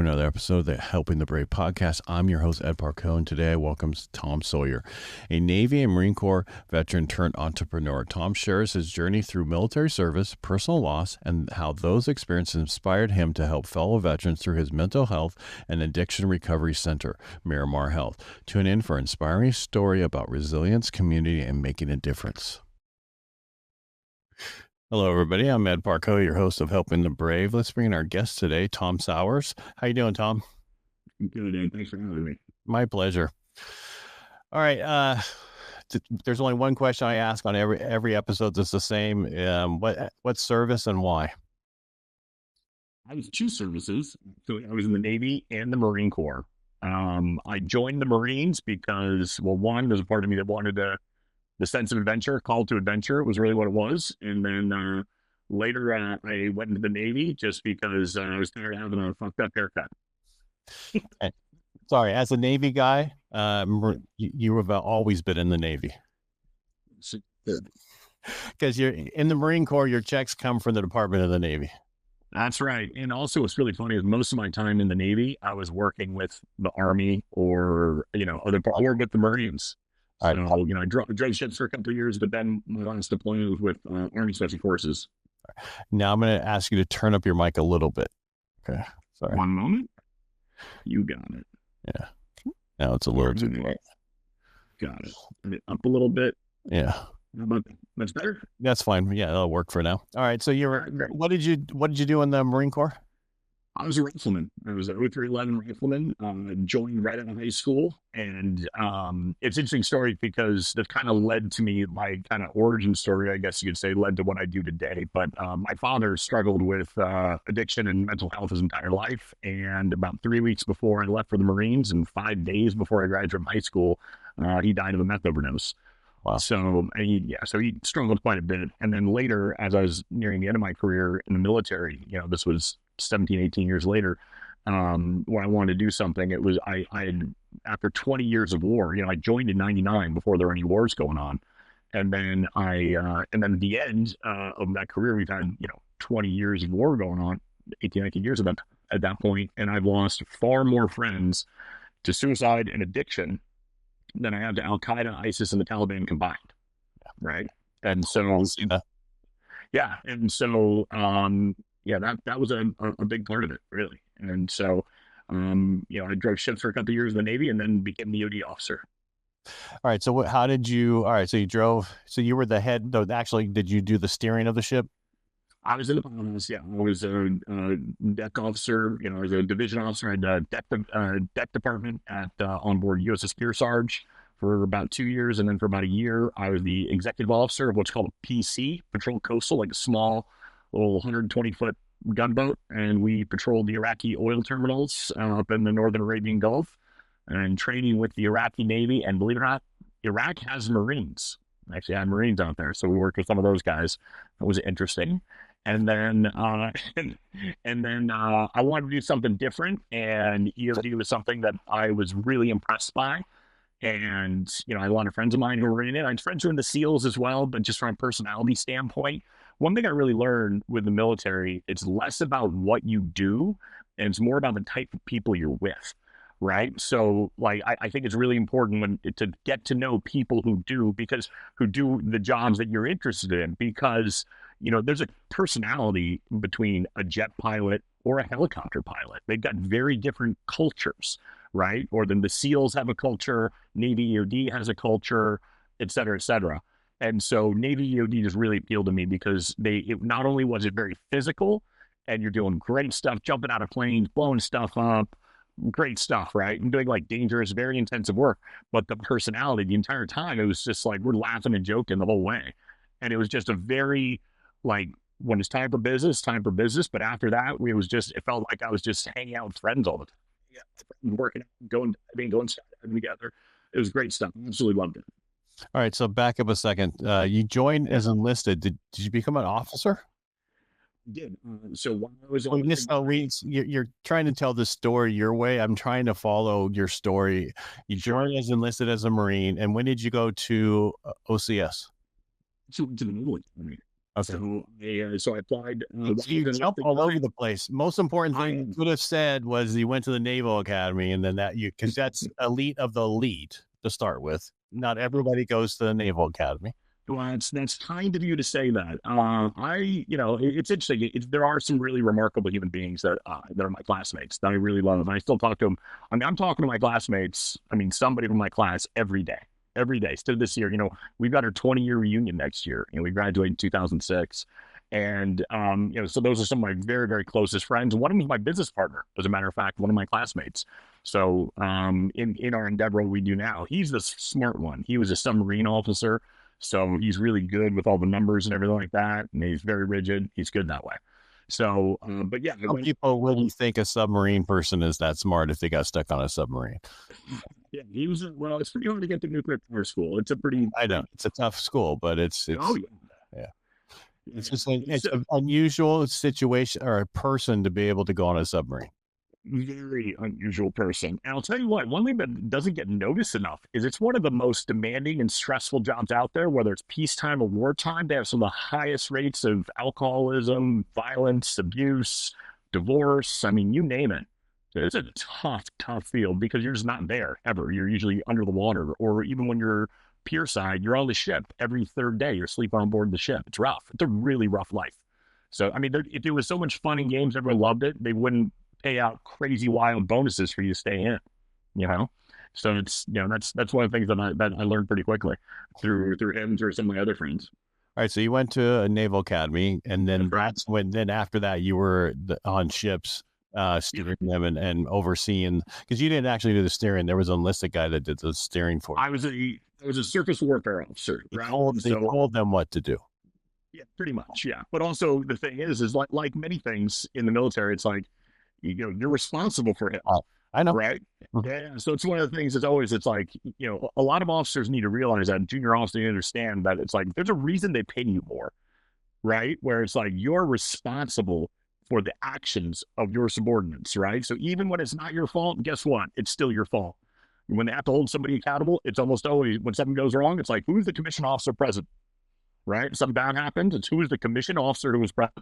welcome to another episode of the Helping the Brave podcast. I'm your host, Ed Parcaut, and today I welcome Tom Sauer, a Navy and Marine Corps veteran turned entrepreneur. Tom shares his journey through military service, personal loss, and how those experiences inspired him to help fellow veterans through his mental health and addiction recovery center, Miramar Health. Tune in for an inspiring story about resilience, community, and making a difference. Hello, everybody. I'm Ed Parcaut, your host of Helping the Brave. Let's bring in our guest today, Tom Sauer. How you doing, Tom? Good, Ed. Thanks for having me. My pleasure. All right. There's only one question I ask on every episode that's the same. What service and why? I was two services. So I was in the Navy and the Marine Corps. I joined the Marines because, well, one, there's a part of me that wanted the sense of adventure, call to adventure was really what it was. And then later I went into the Navy just because I was tired of having a fucked up haircut. Sorry, as a Navy guy, you have always been in the Navy. Because you're in the Marine Corps, your checks come from the Department of the Navy. That's right. And also what's really funny is most of my time in the Navy, I was working with the Army or, or with the Marines. So, I drove ships for a couple of years, but then my last deployment was with Army Special Forces. Now I'm going to ask you to turn up your mic a little bit. Okay. Sorry. One moment. You got it. Yeah. Now it's a little too quiet. Got it. Up a little bit. Yeah. How about that? That's better? That's fine. Yeah, that'll work for now. All right. So what did you do in the Marine Corps? I was a rifleman. I was a 0311 rifleman, joined right out of high school. And it's an interesting story because that kind of led to me, my kind of origin story, I guess you could say, led to what I do today. But my father struggled with addiction and mental health his entire life. And about 3 weeks before I left for the Marines and 5 days before I graduated from high school, he died of a meth overdose. Wow. So he struggled quite a bit. And then later, as I was nearing the end of my career in the military, this was 17, 18 years later, when I wanted to do something, it was, I had, after 20 years of war, I joined in 99 before there were any wars going on. And then at the end of that career, we've had, 20 years of war going on, 18, 19 years at that point. And I've lost far more friends to suicide and addiction than I have to Al-Qaeda, ISIS, and the Taliban combined. Right. And so, yeah. And so, that was a big part of it, really. And so, I drove ships for a couple of years in the Navy and then became the OD officer. All right. So so you drove, so you were the head, though. Actually, did you do the steering of the ship? I was in the pilot house. Yeah. I was a deck officer, I was a division officer. I had a deck department at onboard USS Kearsarge for about 2 years. And then for about a year, I was the executive officer of what's called a PC, Patrol Coastal, like a small little 120-foot gunboat. And we patrolled the Iraqi oil terminals up in the Northern Arabian Gulf and training with the Iraqi Navy. And believe it or not, Iraq has Marines. Actually, I had Marines out there. So we worked with some of those guys. It was interesting. And then, I wanted to do something different, and EOD was something that I was really impressed by. And, I had a lot of friends of mine who were in it. I had friends who were in the SEALs as well, but just from a personality standpoint, one thing I really learned with the military, it's less about what you do, and it's more about the type of people you're with. Right. So I think it's really important to get to know people who do the jobs that you're interested in, because, there's a personality between a jet pilot or a helicopter pilot. They've got very different cultures, right? Or then the SEALs have a culture, Navy EOD has a culture, et cetera, et cetera. And so Navy EOD just really appealed to me because not only was it very physical and you're doing great stuff, jumping out of planes, blowing stuff up, great stuff, right? And doing like dangerous, very intensive work. But the personality, the entire time, it was just like we're laughing and joking the whole way. And it was just a very, when it's time for business, time for business. But after that, it felt like I was just hanging out with friends all the time. Yeah, working out, going skydiving together. It was great stuff. I absolutely loved it. All right. So back up a second. You joined as enlisted. Did you become an officer? Did. So while I was you're trying to tell the story your way. I'm trying to follow your story. You joined as enlisted as a Marine, and when did you go to OCS? To the Naval Academy. Okay. So I applied. So you jump all over the place. Most important thing you could have said was you went to the Naval Academy, and then because that's elite of the elite to start with. Not everybody goes to the Naval Academy. Well, that's kind of you to say that. It's interesting. There are some really remarkable human beings that are my classmates that I really love, and I still talk to them. I mean, I'm talking to my classmates. I mean, somebody from my class every day. Still this year, we've got our 20-year reunion next year. We graduated in 2006, and so those are some of my very, very closest friends. One of them is my business partner, as a matter of fact, one of my classmates. So in our endeavor we do now, he's the smart one. He was a submarine officer. So he's really good with all the numbers and everything like that. And he's very rigid. He's good that way. So, but yeah. Some people wouldn't think a submarine person is that smart if they got stuck on a submarine. Yeah, it's pretty hard to get to nuclear power school. It's I know. It's a tough school, but it's oh, yeah. It's just it's an unusual situation or a person to be able to go on a submarine. Very unusual person. And I'll tell you what, one thing that doesn't get noticed enough is it's one of the most demanding and stressful jobs out there, whether it's peacetime or wartime. They have some of the highest rates of alcoholism, violence, abuse, divorce. I mean, you name it. It's a tough field because you're just not there ever. You're usually under the water, or even when you're pier side, you're on the ship every third day. You're sleeping on board the ship. It's rough. It's a really rough life. So, I mean, if it was so much fun in games, everyone loved it, they wouldn't pay out crazy wild bonuses for you to stay in, So it's that's one of the things that I learned pretty quickly through him, through some of my other friends. All right, so you went to a Naval Academy, and then that's when. Then after that, you were on ships, steering them and overseeing. Because you didn't actually do the steering; there was an enlisted guy that did the steering for you. I was a surface warfare officer. They told them what to do. Yeah, pretty much. Yeah, but also the thing is like many things in the military, it's like you're responsible for him. I know, right? Yeah. So it's one of the things. It's like a lot of officers need to realize that. Junior officers need to understand that it's like there's a reason they pay you more, right? Where it's like you're responsible for the actions of your subordinates, right? So even when it's not your fault, guess what? It's still your fault. When they have to hold somebody accountable, it's almost always when something goes wrong. It's like who's the commissioned officer present, right? Something bad happens. It's who is the commissioned officer who was present.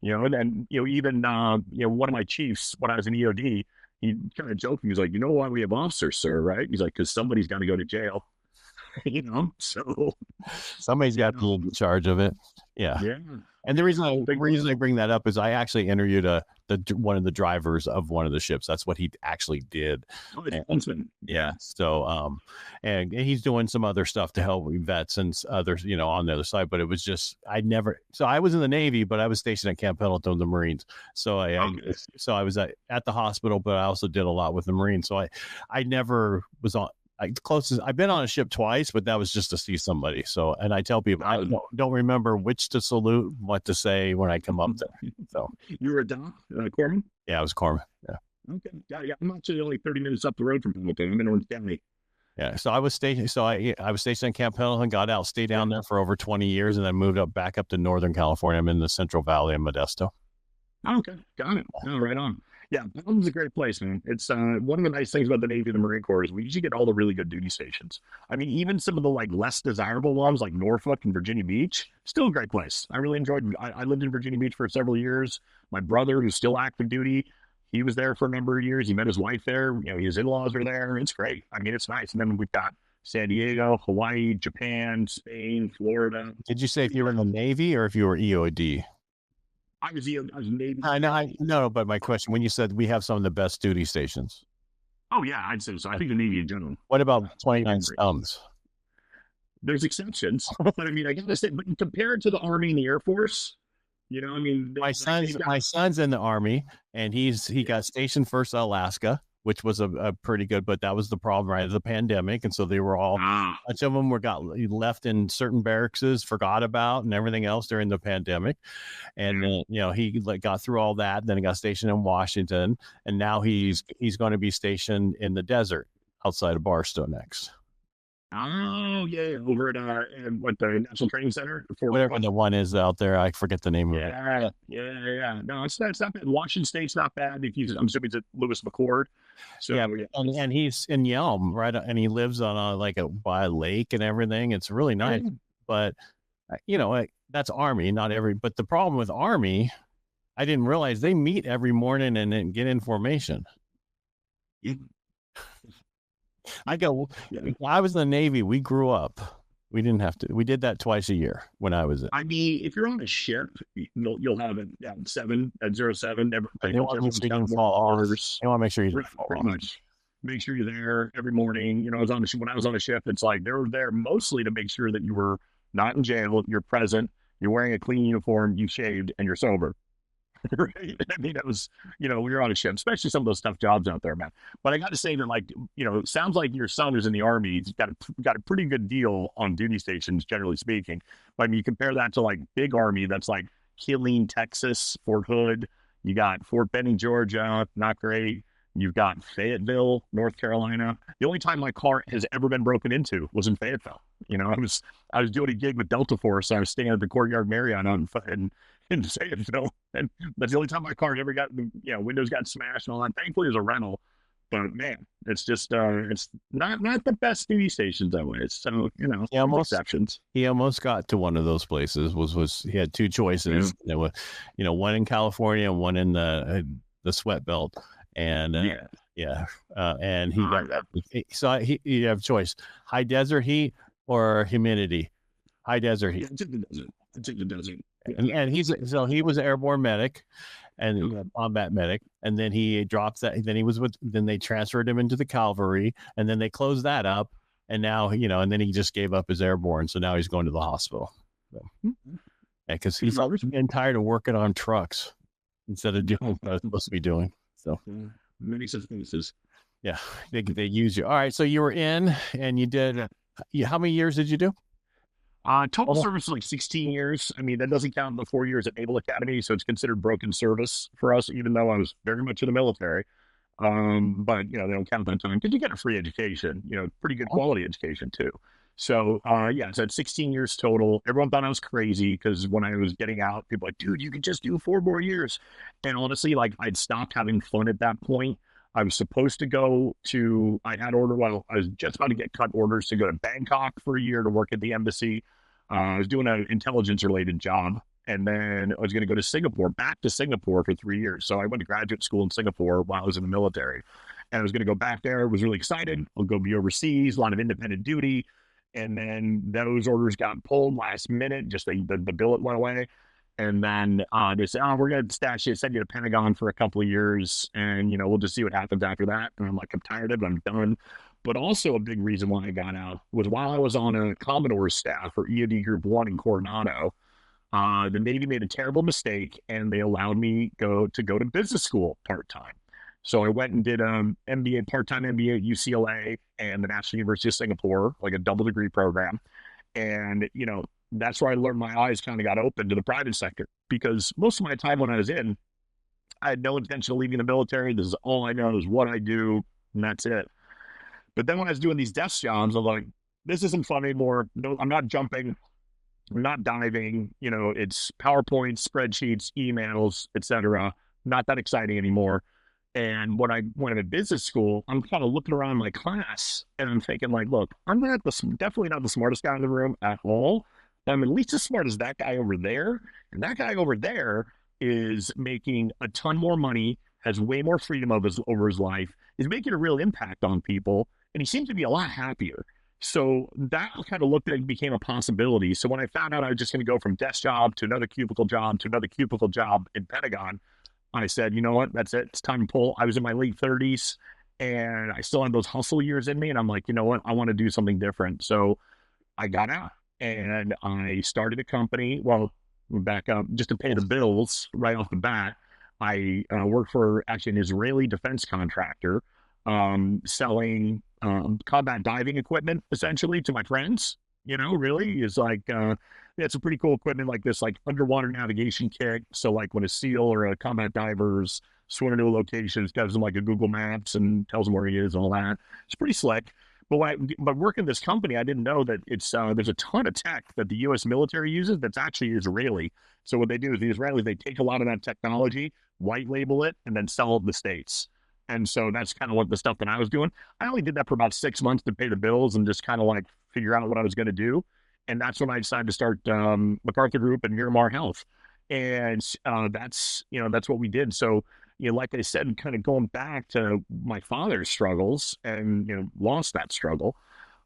And then, even, one of my chiefs, when I was in EOD, he kind of joked, he was like, why we have officers, sir, right? He's like, because somebody's got to go to jail, so. Somebody's got to be in charge of it. Yeah. Yeah. And the reason I bring that up is I actually interviewed one of the drivers of one of the ships. That's what he actually did. Oh, it's huntsman. Yeah. So, and he's doing some other stuff to help vets and others, on the other side. But it was just So I was in the Navy, but I was stationed at Camp Pendleton, the Marines. So I was at the hospital, but I also did a lot with the Marines. So I never was on. Closest I've been on a ship twice, but that was just to see somebody. So, and I tell people I don't remember which to salute, what to say when I come up there. So you were a doc, corpsman? Yeah, I was corpsman. Yeah. Okay. Yeah. I'm actually only 30 minutes up the road from Pendleton. I'm in Orange County. Yeah. So I was stationed. So I was stationed in Camp Pendleton, got out, stayed down there for over 20 years, and then moved back up to Northern California. I'm in the Central Valley of Modesto. Oh, okay. Got it. Oh, right on. Yeah, Pendleton's a great place, man. It's one of the nice things about the Navy and the Marine Corps is we usually get all the really good duty stations. I mean, even some of the less desirable ones like Norfolk and Virginia Beach, still a great place. I really enjoyed. I lived in Virginia Beach for several years. My brother, who's still active duty, he was there for a number of years. He met his wife there. His in-laws are there. It's great. I mean, it's nice. And then we've got San Diego, Hawaii, Japan, Spain, Florida. Did you say if you were in the Navy or if you were EOD? I was Navy. I know, but my question, when you said we have some of the best duty stations. Oh, yeah, I'd say so. I think the Navy in general. What about 29 Thumbs? There's exceptions. But I mean, I got to say, but compared to the Army and the Air Force, I mean. My son's in the Army, and he got stationed first in Alaska, which was a pretty good, but that was the problem, right? The pandemic. And so they were all, much of them got left in certain barracks, forgot about and everything else during the pandemic. And, he got through all that. Then he got stationed in Washington, and now he's going to be stationed in the desert outside of Barstow next. Oh, yeah. Over at the National Training Center? Whatever the one is out there. I forget the name of it. Yeah. No, it's not bad. Washington State's not bad. I'm assuming it's at Lewis McChord. So, yeah. And he's in Yelm, right? And he lives on by a lake and everything. It's really nice. But that's Army, not every, but the problem with Army, I didn't realize they meet every morning and then get in formation. Yeah. I was in the Navy. We grew up. We didn't have to. We did that twice a year when I was in. I mean, if you're on a ship, you'll have it at 07. They want to make sure you didn't fall off. They want to make sure you didn't fall pretty off. much. Make sure you're there every morning. When I was on a ship, it's like they were there mostly to make sure that you were not in jail, you're present, you're wearing a clean uniform, you shaved, and you're sober. Right? I mean, it was, we were on a ship, especially some of those tough jobs out there, man. But I got to say that, like, it sounds like your son who's in the Army. He's got a pretty good deal on duty stations, generally speaking. But I mean, you compare that to like big Army, that's like Killeen, Texas, Fort Hood. You got Fort Benning, Georgia, not great. You've got Fayetteville, North Carolina. The only time my car has ever been broken into was in Fayetteville. I was doing a gig with Delta Force. I was staying at the Courtyard Marriott in Fayetteville, and that's the only time my car ever got, windows got smashed and all that. Thankfully, it was a rental, but man, it's just it's not the best duty stations that way. So exceptions. He almost got to one of those places. He had two choices. Yeah. One in California and one in the sweat belt. And and he got that. So he have a choice: high desert heat or humidity. High desert heat. I took the desert. And he was an airborne medic and combat medic, and then he dropped that. Then they transferred him into the cavalry, and then they closed that up, and now and then he just gave up his airborne, so now he's going to the hospital. Because he's getting tired of working on trucks instead of doing what I was supposed to be doing. So many such things. Yeah, they use you. All right, so you were in, and you did. How many years did you do? Total service was like 16 years. I mean, that doesn't count the 4 years at Naval Academy, so it's considered broken service for us, even though I was very much in the military. But they don't count that time because you get a free education, pretty good quality education too. So so it's 16 years total. Everyone thought I was crazy because when I was getting out, people were like, dude, you could just do 4 more years. And honestly, like, I'd stopped having fun at that point. I was supposed to go to, I was just about to get cut orders to go to Bangkok for a year to work at the embassy. I was doing an intelligence related job. And then I was going to go to back to Singapore for 3 years. So I went to graduate school in Singapore while I was in the military. And I was going to go back there. I was really excited. I'll go be overseas, a lot of independent duty. And then those orders got pulled last minute. Just the billet went away. And then they said, we're going to send you to Pentagon for a couple of years. And, we'll just see what happens after that. And I'm like, I'm tired of it. I'm done. But also a big reason why I got out was while I was on a Commodore's staff for EOD Group 1 in Coronado, the Navy made a terrible mistake and they allowed me to go to business school part-time. So I went and did part-time MBA at UCLA and the National University of Singapore, like a double degree program. And, that's where I learned my eyes kind of got open to the private sector, because most of my time when I was in, I had no intention of leaving the military. This is all I know, is what I do, and that's it. But then when I was doing these desk jobs, I'm like, this isn't fun anymore. No, I'm not jumping. I'm not diving. It's PowerPoint, spreadsheets, emails, etc. Not that exciting anymore. And when I went to business school, I'm kind of looking around my class and I'm thinking, like, look, I'm definitely not the smartest guy in the room at all. I'm at least as smart as that guy over there. And that guy over there is making a ton more money, has way more freedom over his life, is making a real impact on people, and he seems to be a lot happier. So that kind of became a possibility. So when I found out I was just going to go from desk job to another cubicle job to another cubicle job in Pentagon, I said, you know what, that's it. It's time to pull. I was in my late 30s and I still had those hustle years in me. And I'm like, you know what, I want to do something different. So I got out and I started a company. Well, back up just to pay the bills right off the bat. I worked for actually an Israeli defense contractor, selling combat diving equipment essentially to my friends. Really is like, it's a pretty cool equipment like this, like underwater navigation kit. So like when a SEAL or a combat diver's swimming to a location, it gives them like a Google Maps and tells them where he is and all that. It's pretty slick. But working this company, I didn't know that there's a ton of tech that the U.S. military uses that's actually Israeli. So what they do is the Israelis, they take a lot of that technology, white label it, and then sell it in the States. And so that's kind of what the stuff that I was doing. I only did that for about 6 months to pay the bills and just kind of like figure out what I was going to do. And that's when I decided to start MacArthur Group and Miramar Health. And that's what we did. So, like I said, kind of going back to my father's struggles and, lost that struggle.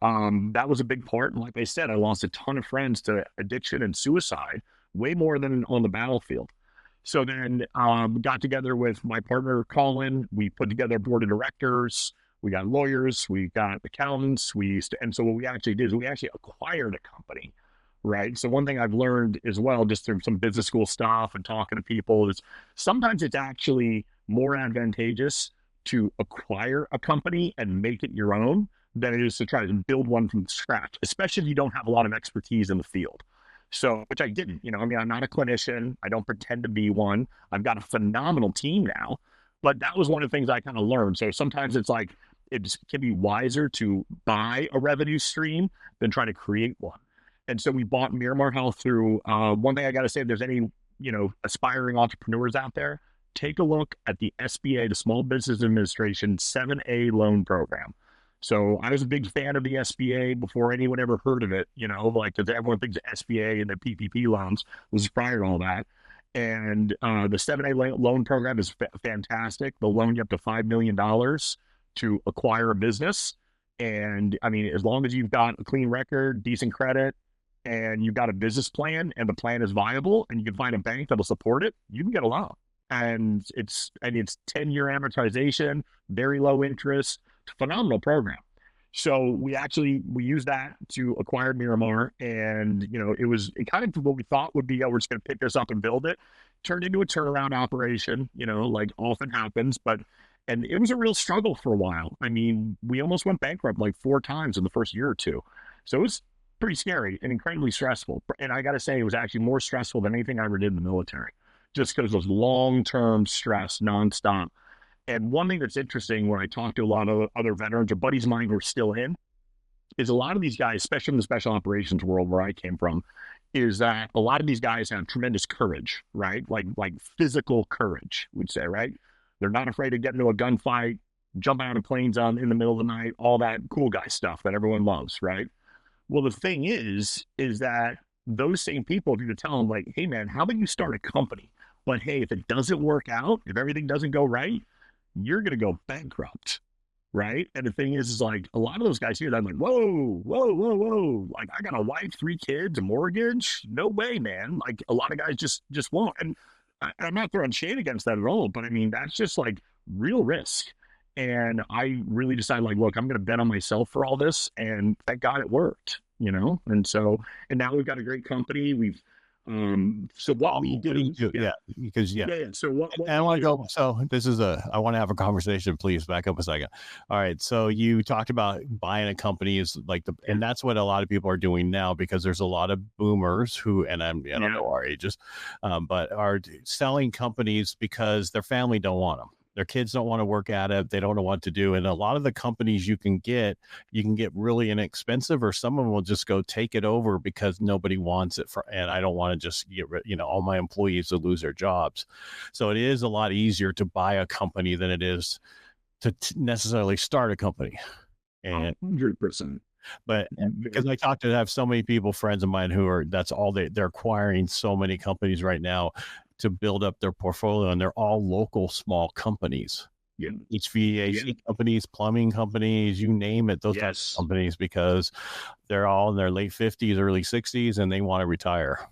That was a big part. And like I said, I lost a ton of friends to addiction and suicide, way more than on the battlefield. So then got together with my partner, Colin. We put together a board of directors. We got lawyers, we got accountants. And so what we actually did is we actually acquired a company, right? So one thing I've learned as well, just through some business school stuff and talking to people, is sometimes it's actually more advantageous to acquire a company and make it your own than it is to try to build one from scratch, especially if you don't have a lot of expertise in the field. So, which I didn't, I'm not a clinician. I don't pretend to be one. I've got a phenomenal team now, but that was one of the things I kind of learned. So sometimes it's like, it can be wiser to buy a revenue stream than try to create one. And so we bought Miramar Health through one thing I got to say, if there's any, aspiring entrepreneurs out there, take a look at the SBA, the Small Business Administration 7A loan program. So I was a big fan of the SBA before anyone ever heard of it, because everyone thinks the SBA and the PPP loans was prior to all that. And the 7A loan program is fantastic. They'll loan you up to $5 million to acquire a business. And I mean, as long as you've got a clean record, decent credit, and you've got a business plan and the plan is viable and you can find a bank that'll support it, you can get a loan. And it's 10-year amortization, very low interest, phenomenal program. So we used that to acquire Miramar, and it kind of what we thought would be, we're just going to pick this up and build it. Turned into a turnaround operation, like often happens, and it was a real struggle for a while. I mean, we almost went bankrupt like 4 times in the first year or two. So it was pretty scary and incredibly stressful. And I got to say, it was actually more stressful than anything I ever did in the military, just because it was long-term stress nonstop. And one thing that's interesting when I talk to a lot of other veterans or buddies of mine who are still in, is a lot of these guys, especially in the special operations world where I came from, is that a lot of these guys have tremendous courage, right? Like physical courage, we'd say, right? They're not afraid to get into a gunfight, jump out of planes in the middle of the night, all that cool guy stuff that everyone loves, right? Well, the thing is that those same people, if you could tell them, like, hey, man, how about you start a company? But hey, if it doesn't work out, if everything doesn't go right, you're going to go bankrupt, right? And the thing is like a lot of those guys here, I'm like, whoa, whoa, whoa, whoa. Like, I got a wife, 3 kids, a mortgage. No way, man. Like, a lot of guys just won't. And I'm not throwing shade against that at all, but I mean, that's just like real risk. And I really decided, like, look, I'm going to bet on myself for all this. And thank God it worked, And so, and now we've got a great company. So what we do, because yeah. So what and I want to go. So I want to have a conversation. Please back up a second. All right. So you talked about buying a company is like and that's what a lot of people are doing now, because there's a lot of boomers who, and I don't know our ages, but are selling companies because their family don't want them. Their kids don't want to work at it. They don't know what to do. And a lot of the companies you can get really inexpensive, or some of them will just go take it over because nobody wants it and I don't want to just get rid, all my employees will lose their jobs. So it is a lot easier to buy a company than it is to necessarily start a company. And 100%. But because I have so many people, friends of mine, who are, that's all they're acquiring so many companies right now to build up their portfolio, and they're all local small companies. Yeah. HVAC companies, plumbing companies, you name it, those types of companies, because they're all in their late 50s, early 60s, and they want to retire.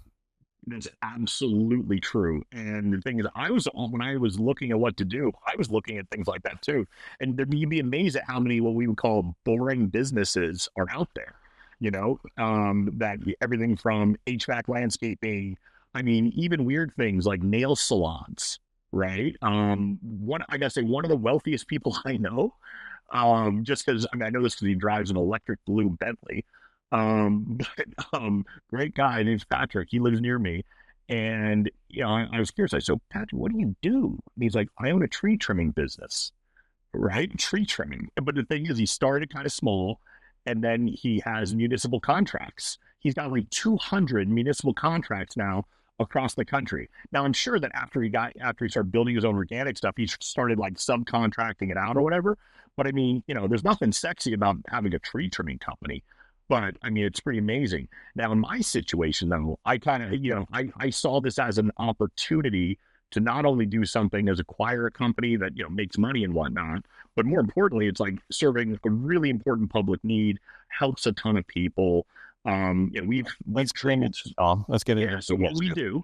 That's absolutely true. And the thing is, when I was looking at what to do, I was looking at things like that too. And you'd be amazed at how many what we would call boring businesses are out there. That everything from HVAC, landscaping, I mean, even weird things like nail salons, right? I gotta say, one of the wealthiest people I know, just because, I know this because he drives an electric blue Bentley. Great guy named Patrick. He lives near me. And, I was curious. I said, Patrick, what do you do? And he's like, I own a tree trimming business, right? Tree trimming. But the thing is, he started kind of small, and then he has municipal contracts. He's got like 200 municipal contracts now across the country. Now, I'm sure that after he started building his own organic stuff, he started like subcontracting it out or whatever. But I mean, there's nothing sexy about having a tree trimming company. But I mean, it's pretty amazing. Now, in my situation, though, I kind of, I saw this as an opportunity to not only do something as acquire a company that, makes money and whatnot, but more importantly, it's like serving a really important public need, helps a ton of people. We've Let's get treated, into Tom. Let's get into yeah. So what we do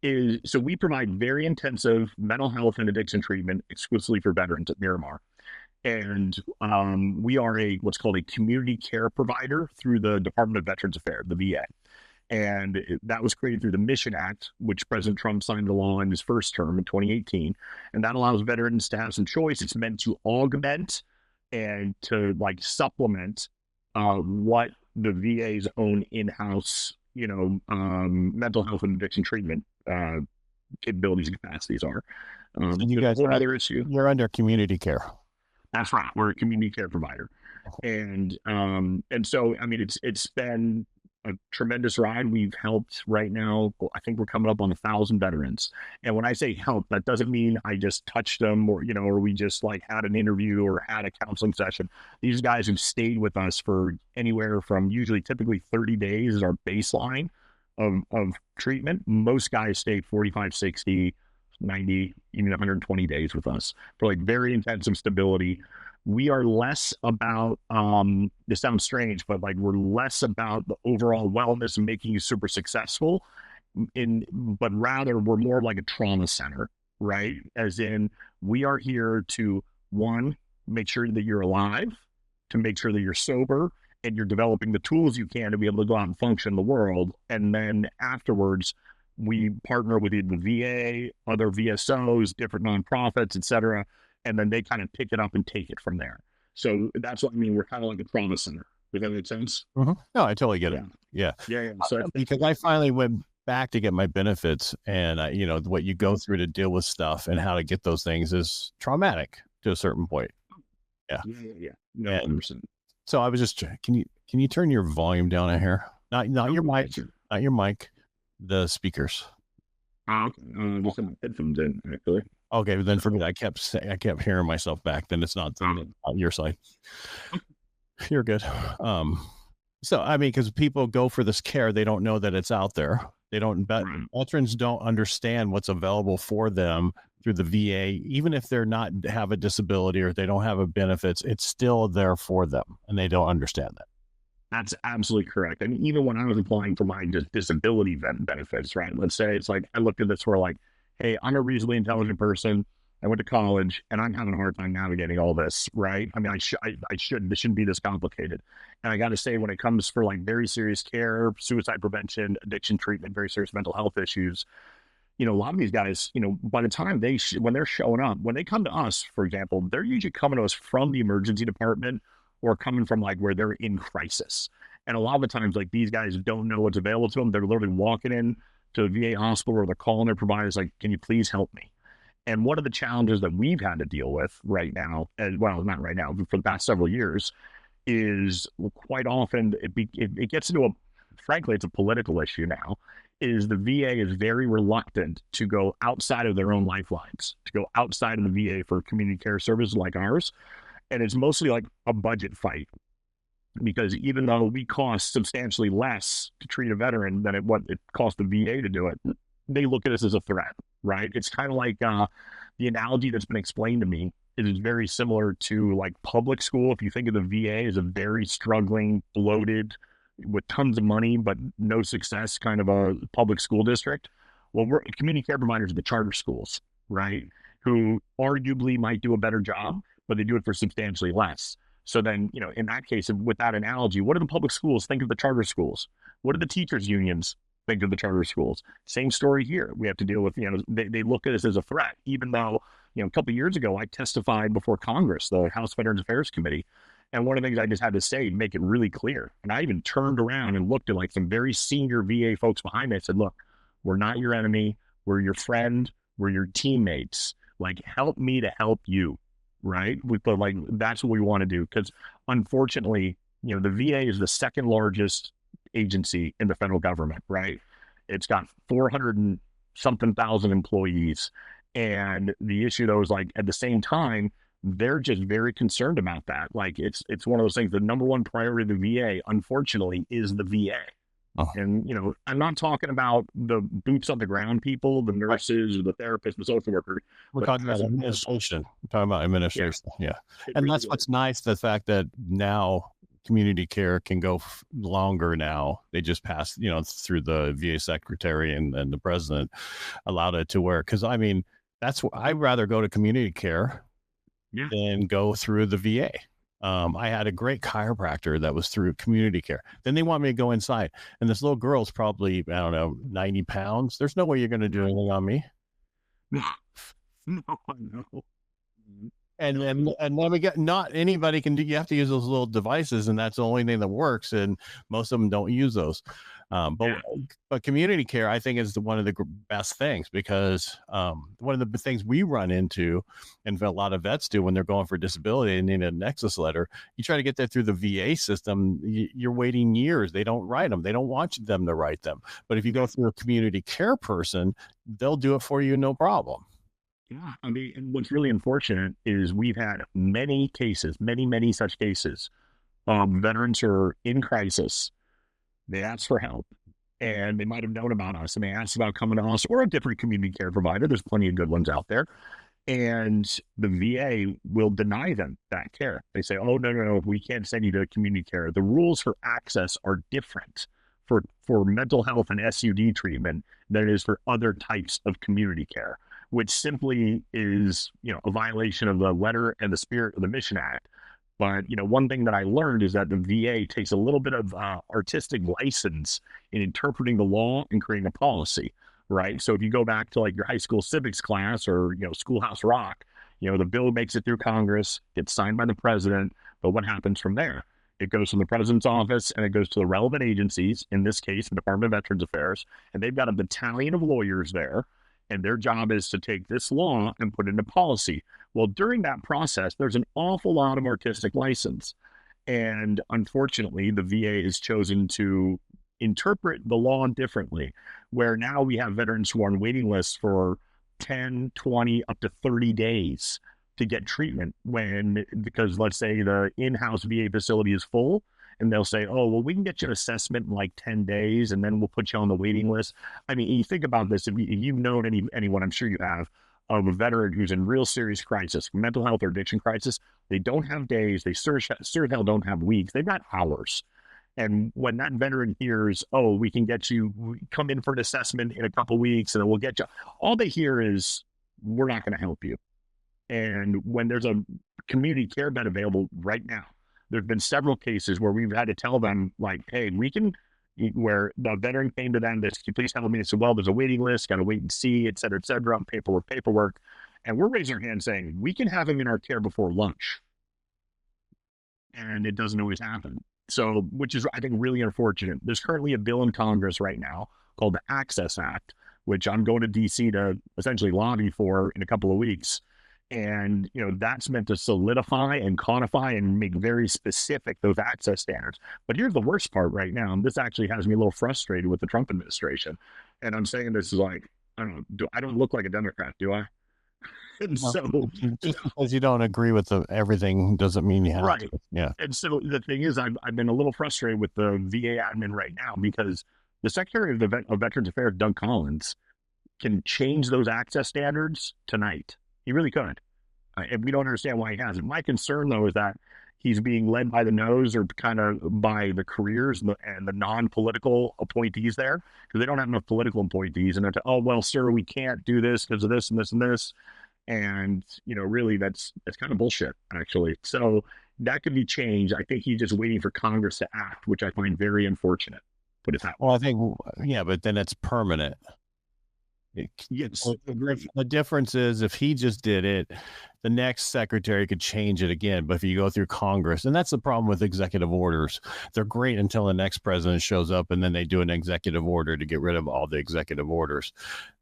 is, so we provide very intensive mental health and addiction treatment exclusively for veterans at Miramar. And we are what's called a community care provider through the Department of Veterans Affairs, the VA. And that was created through the Mission Act, which President Trump signed into law in his first term in 2018. And that allows veterans to have some choice. It's meant to augment and to like supplement what the VA's own in-house, mental health and addiction treatment capabilities and capacities are. So you guys are Another issue. you're under community care. That's right. We're a community care provider, and so I mean it's been a tremendous ride. We've helped right now. I think we're coming up on 1,000 veterans. And when I say help, that doesn't mean I just touched them or we just like had an interview or had a counseling session. These guys have stayed with us for anywhere from typically 30 days is our baseline of treatment. Most guys stay 45, 60, 90, even 120 days with us for like very intensive stability. We are less about this sounds strange, but like we're less about the overall wellness and making you super successful but rather we're more like a trauma center, right? As in we are here to one, make sure that you're alive, to make sure that you're sober and you're developing the tools you can to be able to go out and function in the world. And then afterwards, we partner with the VA, other VSOs, different nonprofits, et cetera, and then they kind of pick it up and take it from there. So that's what I mean. We're kind of like a trauma center. Does that make sense? Mm-hmm. No, I totally get it. Yeah. Yeah. Yeah. So Because I finally went back to get my benefits, and what you go through to deal with stuff and how to get those things is traumatic to a certain point. Yeah. Yeah. No, 100%. So I was just, can you turn your volume down in here? Not your mic, not your mic, the speakers. Okay. Just have my headphones in, actually. Okay, but then for me, I kept hearing myself back. Then it's not on your side. You're good. So I mean, because people go for this care, they don't know that it's out there. They don't. Veterans don't understand what's available for them through the VA, even if they're not have a disability or they don't have a benefits. It's still there for them, and they don't understand that. That's absolutely correct. I mean, even when I was applying for my disability benefits, right? Let's say it's like I looked at this where like, hey, I'm a reasonably intelligent person. I went to college and I'm having a hard time navigating all this, right? I mean, I should, this shouldn't be this complicated. And I got to say, when it comes for like very serious care, suicide prevention, addiction treatment, very serious mental health issues, a lot of these guys, by the time when they're showing up, when they come to us, for example, they're usually coming to us from the emergency department or coming from like where they're in crisis. And a lot of the times, like these guys don't know what's available to them. They're literally walking in to a VA hospital or they're calling their providers like, can you please help me? And one of the challenges that we've had to deal with right now, well, not right now, but for the past several years, is quite often it gets into frankly, it's a political issue now, is the VA is very reluctant to go outside of their own lifelines, to go outside of the VA for community care services like ours. And it's mostly like a budget fight because even though we cost substantially less to treat a veteran than what it costs the VA to do it, they look at us as a threat, right? It's kind of like the analogy that's been explained to me is very similar to like public school. If you think of the VA as a very struggling, bloated, with tons of money but no success kind of a public school district, well, we're community care providers at the charter schools, right? Who arguably might do a better job, but they do it for substantially less. So then, in that case, with that analogy, what do the public schools think of the charter schools? What do the teachers unions think of the charter schools? Same story here. We have to deal with, they look at us as a threat, even though, a couple of years ago, I testified before Congress, the House Veterans Affairs Committee. And one of the things I just had to say, make it really clear. And I even turned around and looked at like some very senior VA folks behind me. I said, look, we're not your enemy. We're your friend. We're your teammates. Like, help me to help you. Right. That's what we want to do. Because unfortunately, the VA is the second largest agency in the federal government. Right. It's got 400 and something thousand employees. And the issue though is like at the same time, they're just very concerned about that. Like it's one of those things. The number one priority of the VA, unfortunately, is the VA. Oh, And I'm not talking about the boots on the ground people, the right. nurses or the therapists, the social workers, We're but talking about as of now, administration. We're talking about yeah, administration. Yeah. it And really that's is. what's nice, the fact that now community care can go longer now. They just passed, through the VA secretary and the president allowed it to work. Because, I mean, that's what I'd rather go to community care Yeah. than go through the VA. I had a great chiropractor that was through community care. Then they want me to go inside. And this little girl's probably, I don't know, 90 pounds. There's no way you're going to do anything on me. No, no, I know. And let me get, not anybody can do, you have to use those little devices, and that's the only thing that works. And most of them don't use those. But Yeah. but community care, I think, is one of the best things, because one of the things we run into, and a lot of vets do when they're going for disability and need a nexus letter, you try to get that through the VA system, you're waiting years. They don't write them. They don't want them to write them. But if you go through a community care person, they'll do it for you, no problem. Yeah. I mean, and what's really unfortunate is we've had many cases, many, many such cases. Veterans who are in crisis. They ask for help, and they might have known about us, and they asked about coming to us or a different community care provider. There's plenty of good ones out there. And the VA will deny them that care. They say, "Oh, no, no, no, we can't send you to community care. The rules for access are different for mental health and SUD treatment than it is for other types of community care," which simply is, a violation of the letter and the spirit of the Mission Act. But one thing that I learned is that the VA takes a little bit of artistic license in interpreting the law and creating a policy, right? So if you go back to like your high school civics class or Schoolhouse Rock, the bill makes it through Congress, gets signed by the president, but what happens from there? It goes from the president's office and it goes to the relevant agencies, in this case, the Department of Veterans Affairs, and they've got a battalion of lawyers there, and their job is to take this law and put it into policy. Well, during that process, there's an awful lot of artistic license. And unfortunately, the VA has chosen to interpret the law differently, where now we have veterans who are on waiting lists for 10, 20, up to 30 days to get treatment because let's say the in-house VA facility is full, and they'll say, "Oh, well, we can get you an assessment in like 10 days, and then we'll put you on the waiting list." I mean, you think about this, if you've known anyone, I'm sure you have, of a veteran who's in real serious crisis, mental health or addiction crisis, they don't have days. They sure hell don't have weeks. They've got hours. And when that veteran hears, "Oh, we can get you, come in for an assessment in a couple of weeks, and then we'll get you," all they hear is, "We're not going to help you." And when there's a community care bed available right now, there've been several cases where we've had to tell them, like, "Hey, we can," where the veteran came to them, this, "Please help me." They said, "Well, there's a waiting list, got to wait and see, et cetera, paperwork. And we're raising our hand saying, "We can have him in our care before lunch." And it doesn't always happen. So, which is, I think, really unfortunate. There's currently a bill in Congress right now called the Access Act, which I'm going to DC to essentially lobby for in a couple of weeks. And, that's meant to solidify and codify and make very specific those access standards. But here's the worst part right now. And this actually has me a little frustrated with the Trump administration. And I'm saying this is like, I don't know, I don't look like a Democrat, do I? And Well, so, just because you don't agree with everything doesn't mean you have to. right. Yeah. And so the thing is, I've been a little frustrated with the VA admin right now because the Secretary of Veterans Affairs, Doug Collins, can change those access standards tonight. He really could. And we don't understand why he hasn't. My concern, though, is that he's being led by the nose or kind of by the careers and the non-political appointees there, because they don't have enough political appointees. And they're "Oh, well, sir, we can't do this because of this and this and this." And, really, that's kind of bullshit, actually. So that could be changed. I think he's just waiting for Congress to act, which I find very unfortunate. Put it that way. Well, I think, yeah, but then it's permanent. Yes. Agreed. The difference is, if he just did it, the next secretary could change it again. But if you go through Congress, and that's the problem with executive orders, they're great until the next president shows up and then they do an executive order to get rid of all the executive orders.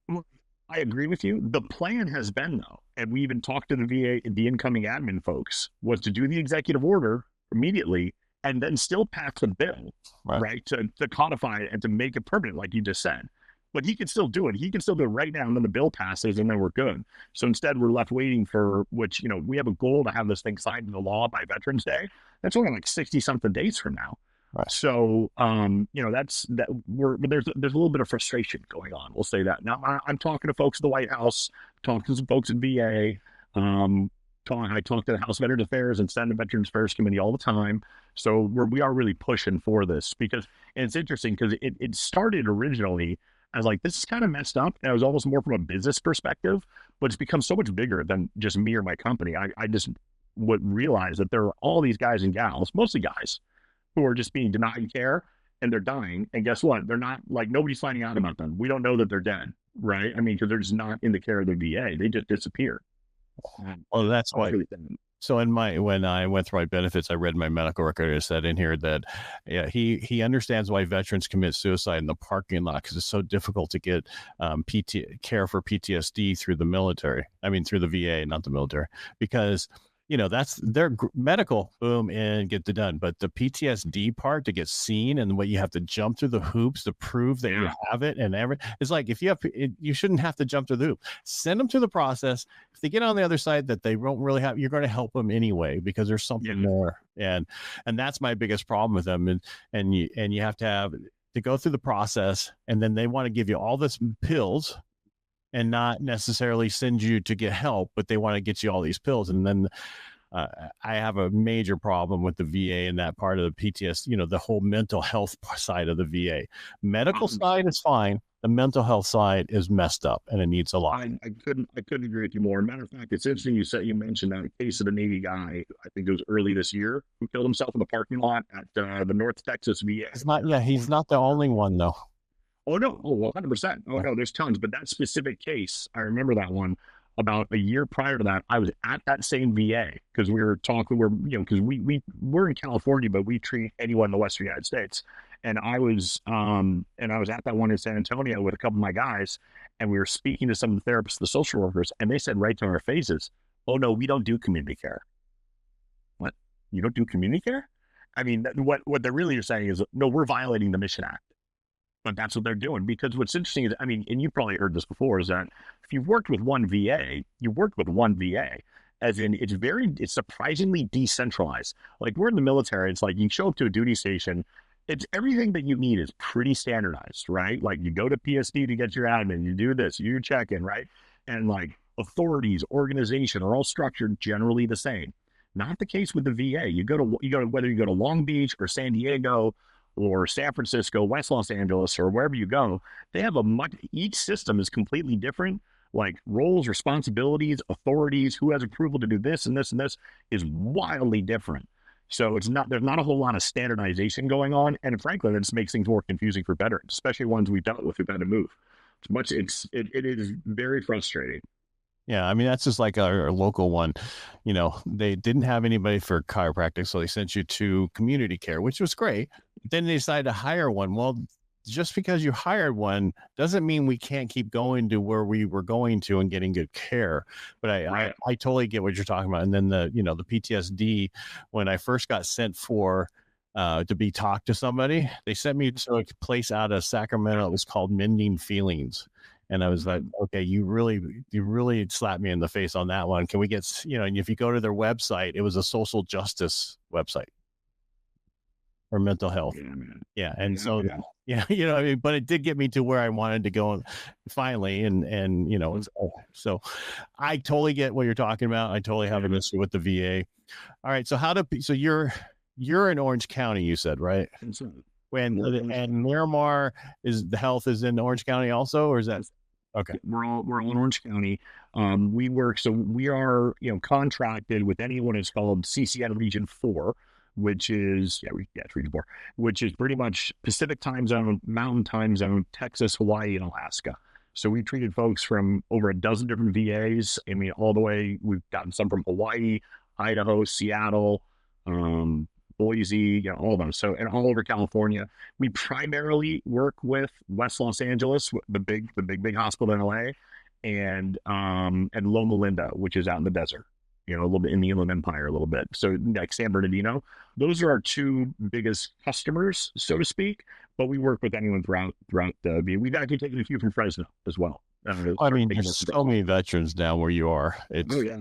Well, I agree with you. The plan has been, though, and we even talked to the VA, the incoming admin folks, was to do the executive order immediately and then still pass the bill, Right. right, to codify it and to make it permanent, like you just said. but he can still do it. He can still do it right now, and then the bill passes, and then we're good. So instead, we're left waiting for which, we have a goal to have this thing signed into law by Veterans Day. That's only like 60 something days from now. Right. So, that's that. There's a little bit of frustration going on. We'll say that. Now, I'm talking to folks at the White House, talking to some folks at VA. Um, I talk to the House Veterans Affairs and Senate Veterans Affairs Committee all the time. So we are really pushing for this because, and it's interesting because it started originally as like, this is kind of messed up. And it was almost more from a business perspective, but it's become so much bigger than just me or my company. I just would realize that there are all these guys and gals, mostly guys, who are just being denied care and they're dying. And guess what? They're not, like, nobody's finding out about them. We don't know that they're dead, right? I mean, because they're just not in the care of the VA. They just disappear. Well, that's why. Really So when I went through my benefits, I read my medical record. It said in here that he understands why veterans commit suicide in the parking lot because it's so difficult to get care for PTSD through the military. I mean, through the VA, not the military, because that's their medical, boom, and get it done. But the PTSD part to get seen and what you have to jump through the hoops to prove that you have it and it's like, if you have it, you shouldn't have to jump through the hoop. Send them through the process. If they get on the other side that they don't really have, you're going to help them anyway because there's something more. And that's my biggest problem with them. And you have to go through the process, and then they want to give you all this pills and not necessarily send you to get help, but they want to get you all these pills. And then I have a major problem with the VA and that part of the PTSD, the whole mental health side of the VA. Medical side is fine. The mental health side is messed up, and it needs a lot. I couldn't agree with you more. Matter of fact, it's interesting you mentioned that case of the Navy guy. I think it was early this year who killed himself in the parking lot at the North Texas VA. He's not the only one though. Oh no, 100%. Oh no, there's tons, but that specific case, I remember that one. About a year prior to that, I was at that same VA because we were talking. Because we're in California, but we treat anyone in the Western United States. And I was at that one in San Antonio with a couple of my guys, and we were speaking to some of the therapists, the social workers, and they said right to our faces, "Oh no, we don't do community care." What? You don't do community care? I mean, what they're really saying is, no, we're violating the Mission Act. But that's what they're doing. Because what's interesting is, I mean, and you've probably heard this before, is that if you've worked with one VA, you worked with one VA. As in, it's surprisingly decentralized. Like, we're in the military, it's like you show up to a duty station, it's everything that you need is pretty standardized, right? Like, you go to PSD to get your admin, you do this, you check in, right? And like, authorities, organization are all structured generally the same. Not the case with the VA. You go to whether you go to Long Beach or San Diego or San Francisco, West Los Angeles, or wherever you go, they have each system is completely different. Like, roles, responsibilities, authorities, who has approval to do this and this and this is wildly different. So there's not a whole lot of standardization going on. And frankly, that just makes things more confusing for veterans, especially ones we've dealt with who've had to move. It is very frustrating. Yeah, I mean, that's just like our local one. They didn't have anybody for chiropractic, so they sent you to community care, which was great. Then they decided to hire one. Well, just because you hired one doesn't mean we can't keep going to where we were going to and getting good care. But I totally get what you're talking about. And then the PTSD, when I first got sent for to be talked to somebody, they sent me to a place out of Sacramento. It was called Mending Feelings. And I was like, okay, you really slapped me in the face on that one. Can we get, and if you go to their website, it was a social justice website or mental health. Yeah. And I mean, but it did get me to where I wanted to go finally. And so I totally get what you're talking about. I totally have an issue with the VA. All right. So you're in Orange County, you said, right? And Miramar the health is in Orange County also, or is that okay? We're all in Orange County. We are contracted with anyone who's called CCN Region 4, which is it's Region 4, which is pretty much Pacific time zone, Mountain time zone, Texas, Hawaii, and Alaska. So we treated folks from over a dozen different VAs. I mean, all the way, we've gotten some from Hawaii, Idaho, Seattle, Boise, all of them. So, and all over California. We primarily work with West Los Angeles, the big hospital in LA, and Loma Linda, which is out in the desert. a little bit in the Inland Empire, a little bit. So like San Bernardino, those are our two biggest customers, so to speak. But we work with anyone throughout the. We've actually taken a few from Fresno as well. I mean, there's so many veterans down where you are. Oh yeah,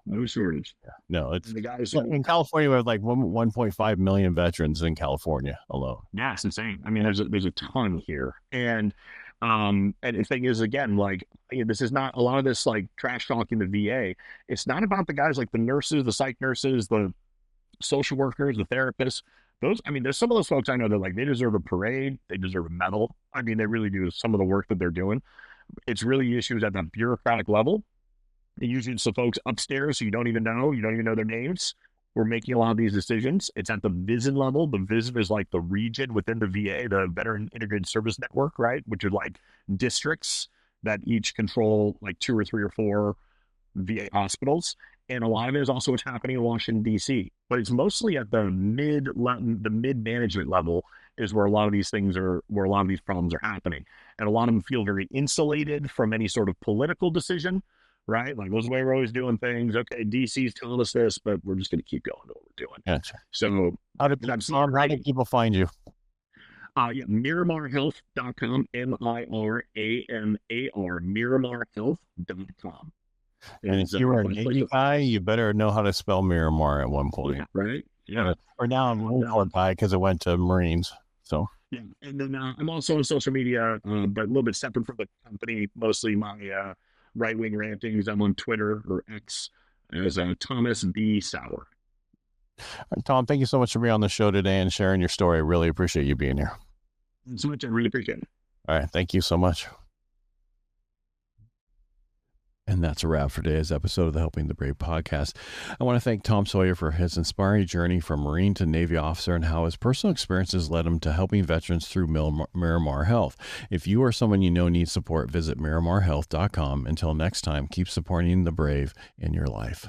no shortage. No, it's And the guys in California. We have like 1.5 million veterans in California alone. Yeah, it's insane. I mean, there's a ton here, and the thing is, again, like this is not a lot of this like trash talking the VA. It's not about the guys like the nurses, the psych nurses, the social workers, the therapists. Those, I mean, there's some of those folks I know that like they deserve a parade, they deserve a medal. I mean, they really do some of the work that they're doing. It's really issues at the bureaucratic level. And usually it's the folks upstairs who you don't even know their names. We're making a lot of these decisions. It's at the VISN level. The VISN is like the region within the VA, the Veteran Integrated Service Network, right? Which are like districts that each control like 2 or 3 or 4 VA hospitals. And a lot of it is also what's happening in Washington, D.C. But it's mostly at the mid management level is where a lot of these problems are happening. And a lot of them feel very insulated from any sort of political decision, right? Like, this is the way we're always doing things. Okay, DC's telling us this, but we're just going to keep going to what we're doing. Gotcha. So how do people find you? MiramarHealth.com, MIRAMAR, MiramarHealth.com. And if you were a Navy guy, you better know how to spell Miramar at one point. Yeah, right? Yeah. Or now I'm a Marine guy because I went to Marines. So yeah, and then I'm also on social media, but a little bit separate from the company. Mostly my right-wing rantings. I'm on Twitter or X as Thomas B. Sauer. Right, Tom, thank you so much for being on the show today and sharing your story. I really appreciate you being here. Thanks so much. I really appreciate it. All right. Thank you so much. And that's a wrap for today's episode of the Helping the Brave podcast. I want to thank Tom Sauer for his inspiring journey from Marine to Navy officer and how his personal experiences led him to helping veterans through Miramar Health. If you or someone you know needs support, visit MiramarHealth.com. Until next time, keep supporting the brave in your life.